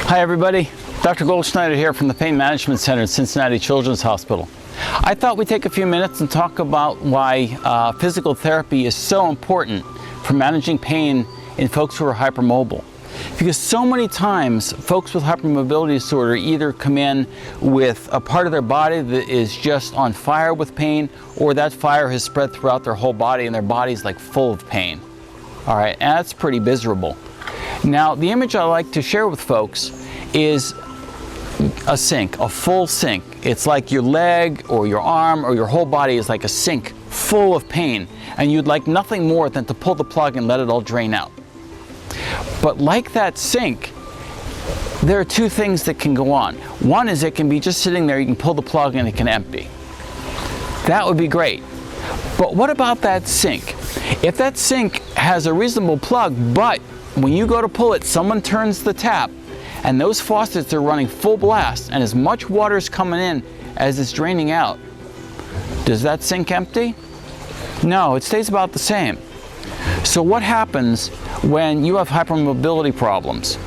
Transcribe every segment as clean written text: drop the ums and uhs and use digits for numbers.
Hi everybody, Dr. Goldschneider here from the Pain Management Center at Cincinnati Children's Hospital. I thought we'd take a few minutes and talk about why physical therapy is so important for managing pain in folks who are hypermobile. Because so many times folks with hypermobility disorder either come in with a part of their body that is just on fire with pain, or that fire has spread throughout their whole body and their body's like full of pain. All right, and that's pretty miserable. Now, the image I like to share with folks is a sink, a full sink. It's like your leg or your arm or your whole body is like a sink full of pain, and you'd like nothing more than to pull the plug and let it all drain out. But like that sink, there are two things that can go on. One is it can be just sitting there, you can pull the plug and it can empty. That would be great. But what about that sink? If that sink has a reasonable plug, but when you go to pull it, someone turns the tap and those faucets are running full blast and as much water is coming in as it's draining out, does that sink empty? No, it stays about the same. So what happens when you have hypermobility problems?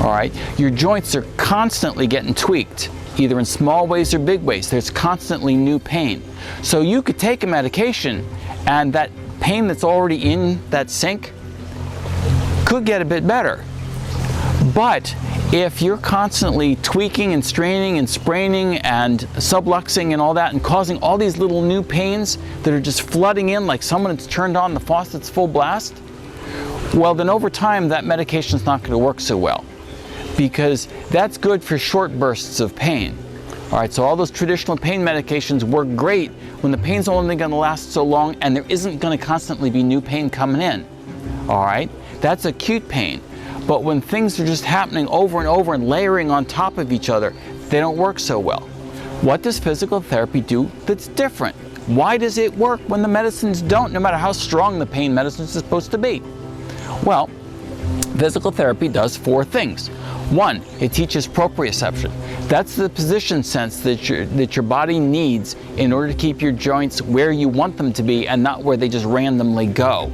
All right, your joints are constantly getting tweaked, either in small ways or big ways. There's constantly new pain. So you could take a medication and that pain that's already in that sink could get a bit better. But if you're constantly tweaking and straining and spraining and subluxing and all that and causing all these little new pains that are just flooding in like someone that's turned on the faucets full blast, well then over time that medication's not going to work so well, because that's good for short bursts of pain. All right, so all those traditional pain medications work great when the pain's only going to last so long and there isn't going to constantly be new pain coming in. All right, that's acute pain. But when things are just happening over and over and layering on top of each other, they don't work so well. What does physical therapy do that's different? Why does it work when the medicines don't, no matter how strong the pain medicine is supposed to be? Well, physical therapy does four things. One, it teaches proprioception. That's the position sense that your body needs in order to keep your joints where you want them to be and not where they just randomly go.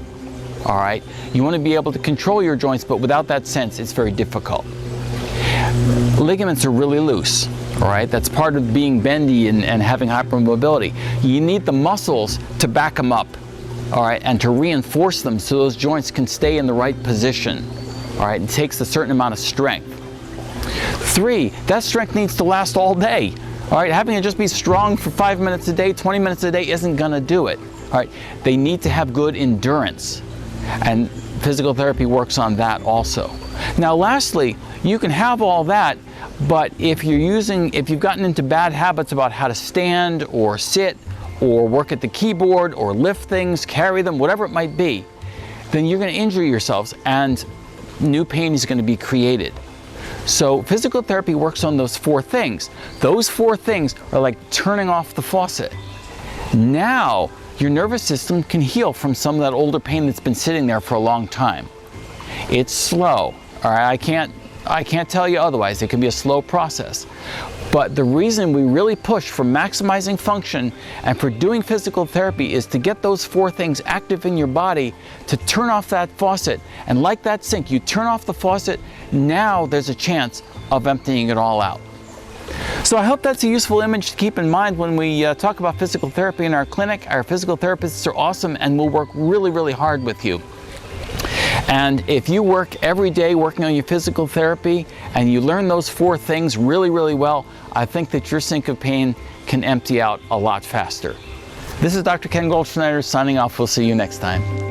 All right, you want to be able to control your joints, but without that sense, it's very difficult. Ligaments are really loose. All right, that's part of being bendy and having hypermobility. You need the muscles to back them up, all right, and to reinforce them so those joints can stay in the right position. All right, it takes a certain amount of strength. Three, that strength needs to last all day. All right, having it just be strong for 5 minutes a day, 20 minutes a day isn't gonna do it. All right, they need to have good endurance. And physical therapy works on that also. Now lastly, you can have all that, but if you've gotten into bad habits about how to stand or sit or work at the keyboard or lift things, carry them, whatever it might be, then you're going to injure yourselves and new pain is going to be created. So physical therapy works on those four things. Those four things are like turning off the faucet. Now your nervous system can heal from some of that older pain that's been sitting there for a long time. It's slow, all right? I can't tell you otherwise. It can be a slow process. But the reason we really push for maximizing function and for doing physical therapy is to get those four things active in your body to turn off that faucet. And like that sink, you turn off the faucet, now there's a chance of emptying it all out. So I hope that's a useful image to keep in mind when we talk about physical therapy in our clinic. Our physical therapists are awesome and will work really, really hard with you. And if you work every day working on your physical therapy and you learn those four things really, really well, I think that your sink of pain can empty out a lot faster. This is Dr. Ken Goldschneider signing off. We'll see you next time.